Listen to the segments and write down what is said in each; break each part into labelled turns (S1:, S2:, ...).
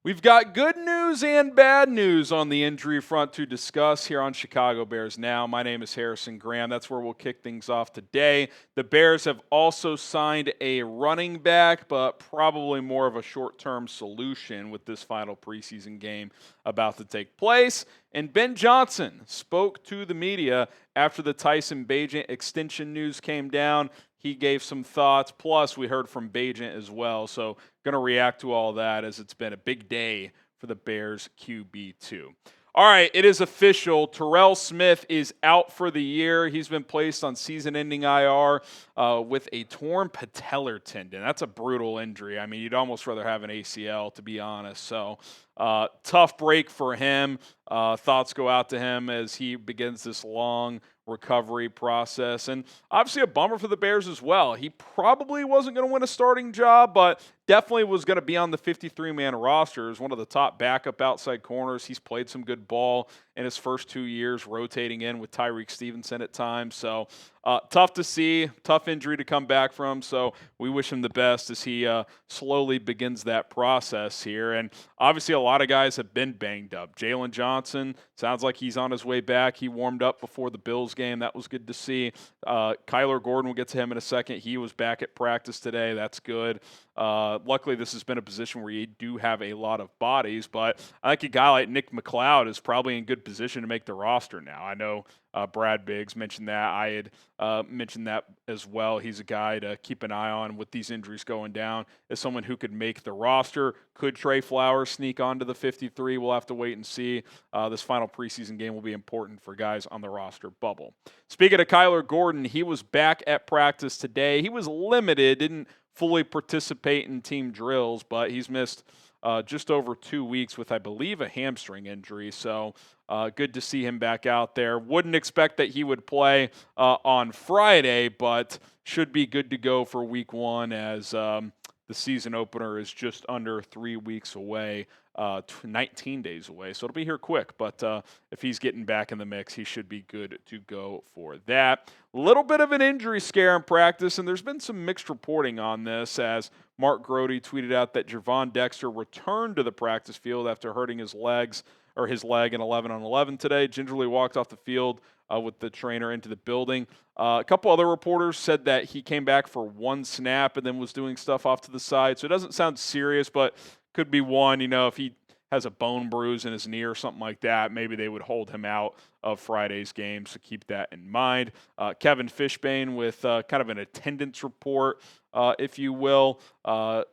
S1: We've got good news and bad news on the injury front to discuss here on Chicago Bears Now. My name is Harrison Graham. That's where we'll kick things off today. The Bears have also signed a running back, but probably more of a short-term solution with this final preseason game about to take place. And Ben Johnson spoke to the media after the Tyson Bagent extension news came down. He gave some thoughts, plus we heard from Bagent as well. So going to react to all that as it's been a big day for the Bears QB2. All right, it is official. Terell Smith is out for the year. He's been placed on season-ending IR with a torn patellar tendon. That's a brutal injury. I mean, you'd almost rather have an ACL, to be honest. So tough break for him. Thoughts go out to him as he begins this long recovery process. And obviously a bummer for the Bears as well. He probably wasn't going to win a starting job, but definitely was going to be on the 53-man roster as one of the top backup outside corners. He's played some good ball in his first 2 years, rotating in with Tyreek Stevenson at times. So tough to see, tough injury to come back from. So we wish him the best as he slowly begins that process here. And obviously a lot of guys have been banged up. Jalen Johnson, sounds like he's on his way back. He warmed up before the Bills game. That was good to see. Kyler Gordon, we'll get to him in a second. He was back at practice today. That's good. Luckily, this has been a position where you do have a lot of bodies, but I think a guy like Nick McLeod is probably in good position to make the roster now. I know Brad Biggs mentioned that. I had mentioned that as well. He's a guy to keep an eye on with these injuries going down as someone who could make the roster. Could Trey Flowers sneak onto the 53? We'll have to wait and see. This final preseason game will be important for guys on the roster bubble. Speaking of Kyler Gordon, he was back at practice today. He was limited, didn't fully participate in team drills, but he's missed just over 2 weeks with, I believe, a hamstring injury. So good to see him back out there. Wouldn't expect that he would play on Friday, but should be good to go for week one as the season opener is just under 3 weeks away, 19 days away. So it'll be here quick, but if he's getting back in the mix, he should be good to go for that. A little bit of an injury scare in practice, and there's been some mixed reporting on this as Mark Grody tweeted out that Javon Dexter returned to the practice field after hurting his leg in 11-on-11 today. Gingerly walked off the field with the trainer into the building. A couple other reporters said that he came back for one snap and then was doing stuff off to the side. So it doesn't sound serious, but could be one. You know, if he has a bone bruise in his knee or something like that, maybe they would hold him out of Friday's game, so keep that in mind. Kevin Fishbane with kind of an attendance report, if you will.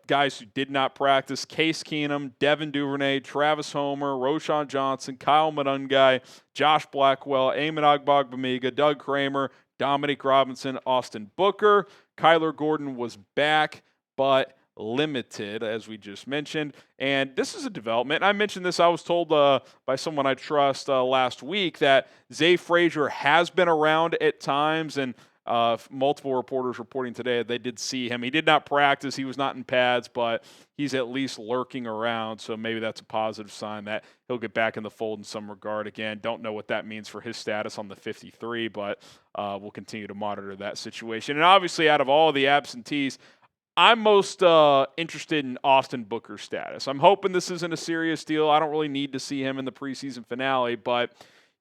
S1: Guys who did not practice: Case Keenum, Devin Duvernay, Travis Homer, Roshan Johnson, Kyle Monungai, Josh Blackwell, Eamon Ogbogbemiga, Doug Kramer, Dominic Robinson, Austin Booker. Kyler Gordon was back, but limited, as we just mentioned. And this is a development. I mentioned this, I was told by someone I trust last week that Zay Frazier has been around at times, and multiple reporters reporting today they did see him. He did not practice. He was not in pads, but he's at least lurking around. So maybe that's a positive sign that he'll get back in the fold in some regard. Again, don't know what that means for his status on the 53, but we'll continue to monitor that situation. And obviously, out of all the absentees, I'm most interested in Austin Booker's status. I'm hoping this isn't a serious deal. I don't really need to see him in the preseason finale, but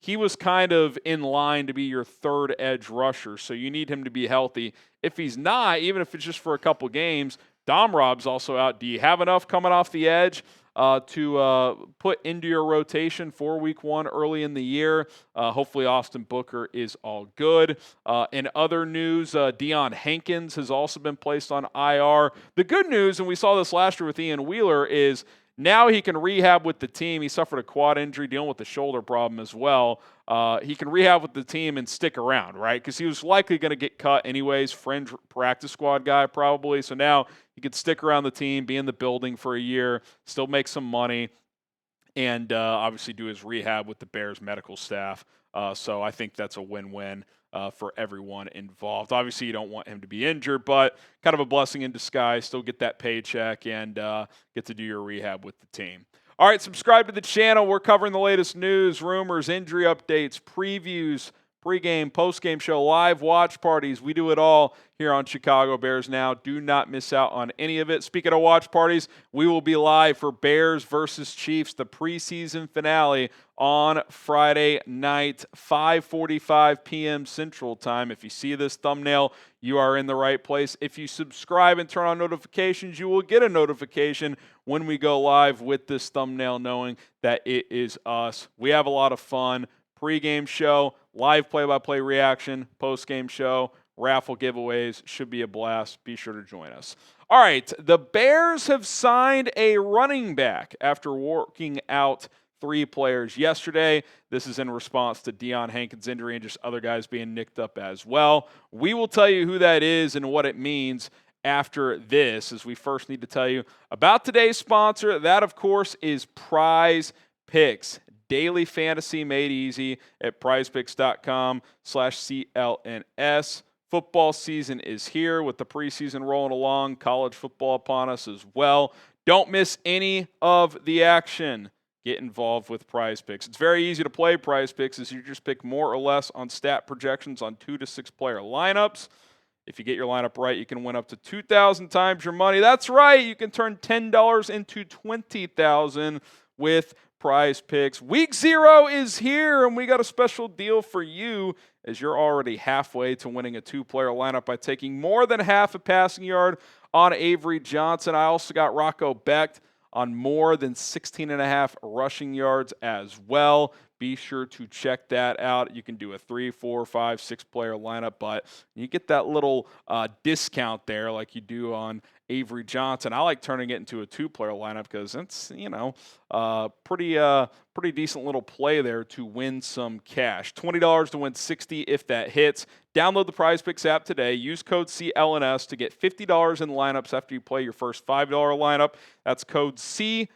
S1: he was kind of in line to be your third edge rusher, so you need him to be healthy. If he's not, even if it's just for a couple games, Dom Rob's also out. Do you have enough coming off the edge to put into your rotation for week one early in the year? Hopefully Austin Booker is all good. In other news, Deion Hankins has also been placed on IR. The good news, and we saw this last year with Ian Wheeler, is now he can rehab with the team. He suffered a quad injury dealing with the shoulder problem as well. He can rehab with the team and stick around, right? Because he was likely going to get cut anyways, fringe practice squad guy probably. So now he could stick around the team, be in the building for a year, still make some money, and obviously do his rehab with the Bears medical staff. So I think that's a win-win for everyone involved. Obviously, you don't want him to be injured, but kind of a blessing in disguise. Still get that paycheck and get to do your rehab with the team. All right, subscribe to the channel. We're covering the latest news, rumors, injury updates, previews, pregame, postgame show, live watch parties. We do it all here on Chicago Bears Now. Do not miss out on any of it. Speaking of watch parties, we will be live for Bears versus Chiefs, the preseason finale on Friday night, 5:45 p.m. Central Time. If you see this thumbnail, you are in the right place. If you subscribe and turn on notifications, you will get a notification when we go live with this thumbnail, knowing that it is us. We have a lot of fun. Pre-game show, live play-by-play reaction, post-game show, raffle giveaways. Should be a blast. Be sure to join us. All right, the Bears have signed a running back after working out 3 players yesterday. This is in response to Deion Hankins' injury and just other guys being nicked up as well. We will tell you who that is and what it means after this, as we first need to tell you about today's sponsor. That, of course, is Prize Picks. Daily fantasy made easy at prizepicks.com/CLNS. Football season is here with the preseason rolling along, college football upon us as well. Don't miss any of the action. Get involved with Prize Picks. It's very easy to play Prize Picks, as you just pick more or less on stat projections on 2 to 6 player lineups. If you get your lineup right, you can win up to 2,000 times your money. That's right, you can turn $10 into $20,000 with Prize Picks. Week 0 is here, and we got a special deal for you, as you're already halfway to winning a 2-player lineup by taking more than half a passing yard on Avery Johnson. I also got Rocco Becht on more than 16.5 rushing yards as well. Be sure to check that out. You can do a 3, 4, 5, 6-player lineup, but you get that little discount there like you do on Avery Johnson. I like turning it into a 2-player lineup because it's, pretty decent little play there to win some cash. $20 to win 60 if that hits. Download the Prize Picks app today. Use code CLNS to get $50 in lineups after you play your first $5 lineup. That's code CLNS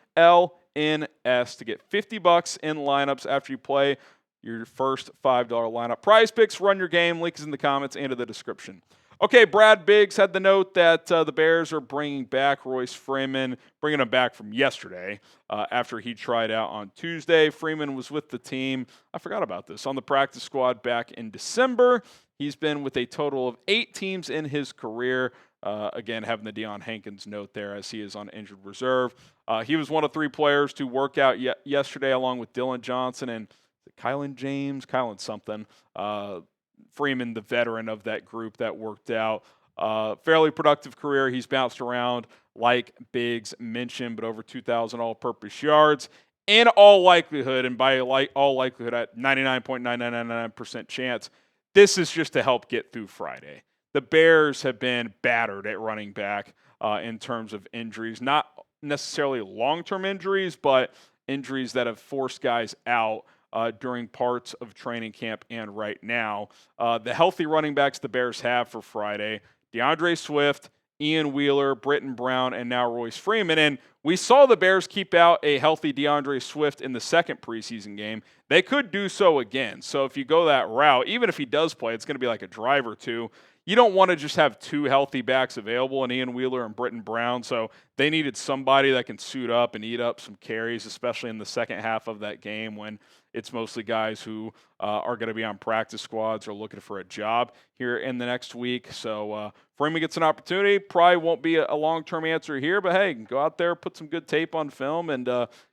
S1: to get $50 in lineups after you play your first $5 lineup. Prize Picks, run your game. Link is in the comments and in the description. Okay, Brad Biggs had the note that the Bears are bringing back Royce Freeman, bringing him back from yesterday after he tried out on Tuesday. Freeman was with the team, I forgot about this, on the practice squad back in December. He's been with a total of 8 teams in his career. Again, having the Deion Hankins note there, as he is on injured reserve. He was one of 3 players to work out yesterday, along with Dylan Johnson and Kylan something. Freeman, the veteran of that group that worked out. Fairly productive career. He's bounced around, like Biggs mentioned, but over 2,000 all-purpose yards. In all likelihood, and by all likelihood at 99.9999% chance, this is just to help get through Friday. The Bears have been battered at running back in terms of injuries. Not necessarily long-term injuries, but injuries that have forced guys out during parts of training camp and right now. The healthy running backs the Bears have for Friday: DeAndre Swift, Ian Wheeler, Britton Brown, and now Royce Freeman. And we saw the Bears keep out a healthy DeAndre Swift in the second preseason game. They could do so again. So if you go that route, even if he does play, it's going to be like a drive or two. You don't want to just have 2 healthy backs available in Ian Wheeler and Britton Brown. So they needed somebody that can suit up and eat up some carries, especially in the second half of that game when it's mostly guys who are going to be on practice squads or looking for a job here in the next week. So Freeman gets an opportunity. Probably won't be a long-term answer here, but hey, go out there, put some good tape on film, and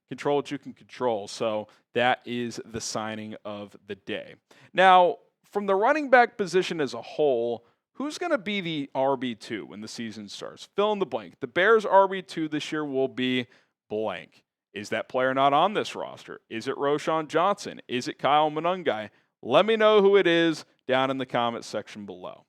S1: control what you can control. So that is the signing of the day. Now, from the running back position as a whole, who's going to be the RB2 when the season starts? Fill in the blank. The Bears' RB2 this year will be blank. Is that player not on this roster? Is it Roschon Johnson? Is it Kyle Monungai? Let me know who it is down in the comments section below.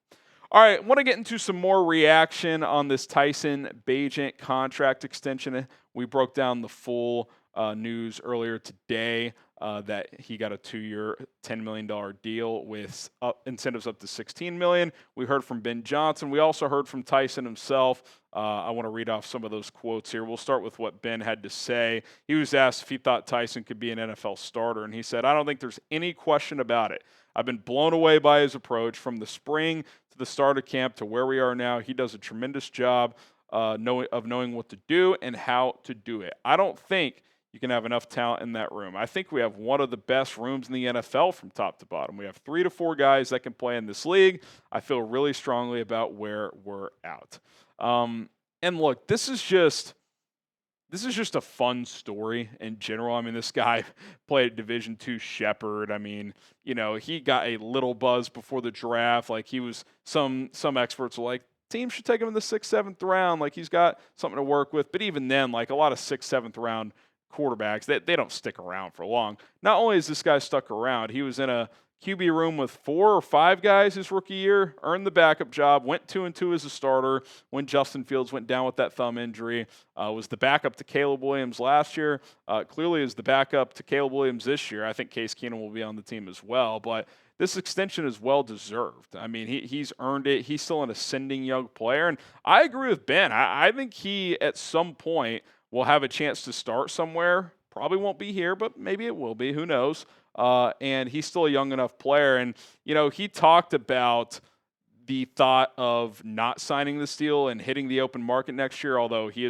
S1: All right, I want to get into some more reaction on this Tyson Bagent contract extension. We broke down the full news earlier today that he got a 2-year, $10 million deal with incentives up to $16 million. We heard from Ben Johnson. We also heard from Tyson himself. I want to read off some of those quotes here. We'll start with what Ben had to say. He was asked if he thought Tyson could be an NFL starter, and he said, "I don't think there's any question about it. I've been blown away by his approach from the spring to the start of camp to where we are now. He does a tremendous job knowing what to do and how to do it. I don't think you can have enough talent in that room. I think we have one of the best rooms in the NFL from top to bottom. We have 3 to 4 guys that can play in this league. I feel really strongly about where we're at. And look, this is just a fun story in general. I mean, this guy played at Division II Shepherd. I mean, he got a little buzz before the draft. Like, he was some experts were like, teams should take him in the 6th, 7th round. Like, he's got something to work with. But even then, like, a lot of 6th, 7th round quarterbacks, they don't stick around for long. Not only is this guy stuck around, he was in a QB room with 4 or 5 guys his rookie year, earned the backup job, went 2-2 as a starter when Justin Fields went down with that thumb injury, was the backup to Caleb Williams last year, clearly is the backup to Caleb Williams this year. I think Case Keenum will be on the team as well, but this extension is well-deserved. I mean, he's earned it. He's still an ascending young player, and I agree with Ben. I think he, at some point, will have a chance to start somewhere. Probably won't be here, but maybe it will be. Who knows? And he's still a young enough player. And, he talked about the thought of not signing this deal and hitting the open market next year, although he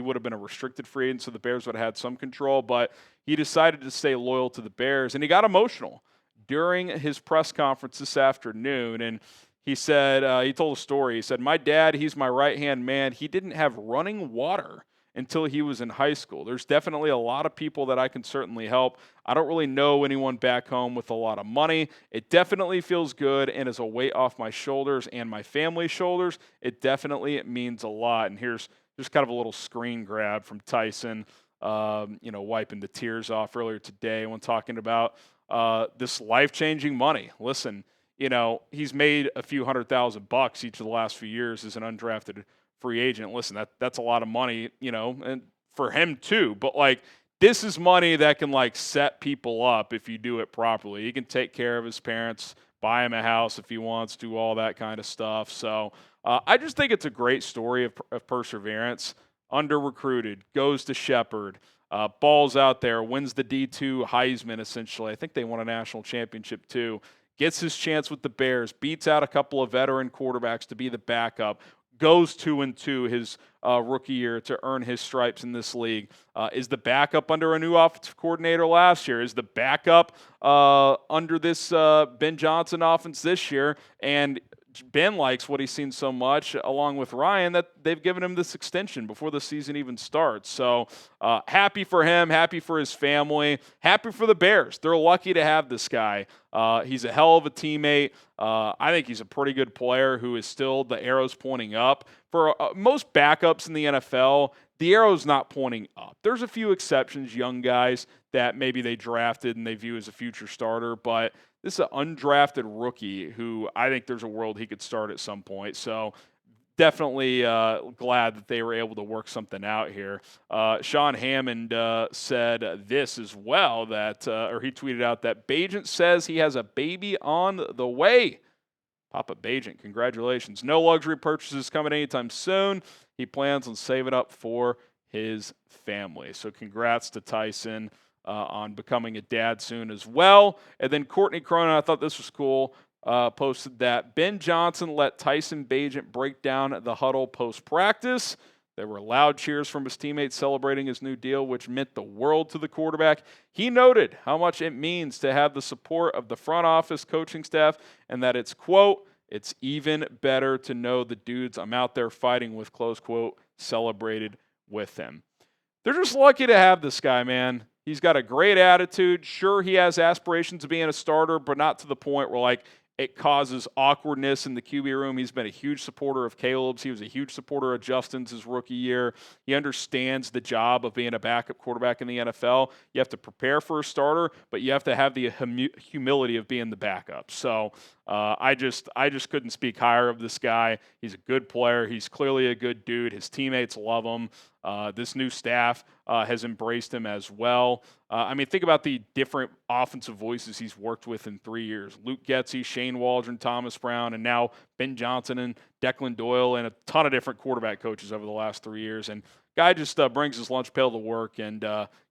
S1: would have been a restricted free agent, so the Bears would have had some control. But he decided to stay loyal to the Bears, and he got emotional during his press conference this afternoon. And he said, he told a story. He said, "My dad, he's my right-hand man. He didn't have running water until he was in high school. There's definitely a lot of people that I can certainly help. I don't really know anyone back home with a lot of money. It definitely feels good and is a weight off my shoulders and my family's shoulders. It means a lot." And here's just kind of a little screen grab from Tyson, wiping the tears off earlier today when talking about this life-changing money. Listen, he's made a few $100,000 each of the last few years as an undrafted free agent. Listen, that's a lot of money, and for him too. But this is money that can set people up if you do it properly. He can take care of his parents, buy him a house if he wants, do all that kind of stuff. So I just think it's a great story of perseverance. Under-recruited, goes to Shepherd, balls out there, wins the D2 Heisman essentially. I think they won a national championship too. Gets his chance with the Bears, beats out a couple of veteran quarterbacks to be the backup, goes 2-2 his rookie year to earn his stripes in this league, is the backup under a new offensive coordinator last year, is the backup under this Ben Johnson offense this year, and Ben likes what he's seen so much, along with Ryan, that they've given him this extension before the season even starts. So happy for him, happy for his family, happy for the Bears. They're lucky to have this guy. He's a hell of a teammate. I think he's a pretty good player who is still the arrow's pointing up. For most backups in the NFL, the arrow's not pointing up. There's a few exceptions, young guys that maybe they drafted and they view as a future starter, but this is an undrafted rookie who I think there's a world he could start at some point. So definitely glad that they were able to work something out here. Sean Hammond said this as well, or he tweeted out that Bagent says he has a baby on the way. Papa Bagent, congratulations. No luxury purchases coming anytime soon. He plans on saving up for his family. So congrats to Tyson on becoming a dad soon as well. And then Courtney Cronin, I thought this was cool, posted that Ben Johnson let Tyson Bagent break down the huddle post-practice. There were loud cheers from his teammates celebrating his new deal, which meant the world to the quarterback. He noted how much it means to have the support of the front office coaching staff and that it's, quote, "It's even better to know the dudes I'm out there fighting with," close quote, celebrated with him. They're just lucky to have this guy, man. He's got a great attitude. Sure, he has aspirations of being a starter, but not to the point where it causes awkwardness in the QB room. He's been a huge supporter of Caleb's. He was a huge supporter of Justin's his rookie year. He understands the job of being a backup quarterback in the NFL. You have to prepare for a starter, but you have to have the humility of being the backup. So I just couldn't speak higher of this guy. He's a good player. He's clearly a good dude. His teammates love him. This new staff has embraced him as well. Think about the different offensive voices he's worked with in 3 years. Luke Getsy, Shane Waldron, Thomas Brown, and now Ben Johnson and Declan Doyle, and a ton of different quarterback coaches over the last 3 years. And guy just brings his lunch pail to work and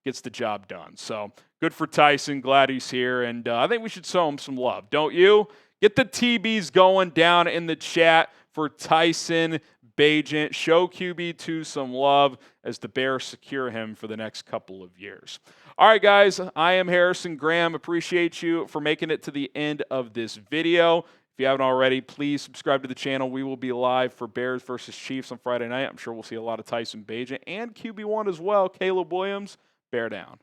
S1: gets the job done. So good for Tyson. Glad he's here. And I think we should show him some love. Don't you? Get the TBs going down in the chat for Tyson Bagent. Show QB2 some love as the Bears secure him for the next couple of years. All right, guys, I am Harrison Graham. Appreciate you for making it to the end of this video. If you haven't already, please subscribe to the channel. We will be live for Bears versus Chiefs on Friday night. I'm sure we'll see a lot of Tyson Bagent and QB1 as well, Caleb Williams. Bear down.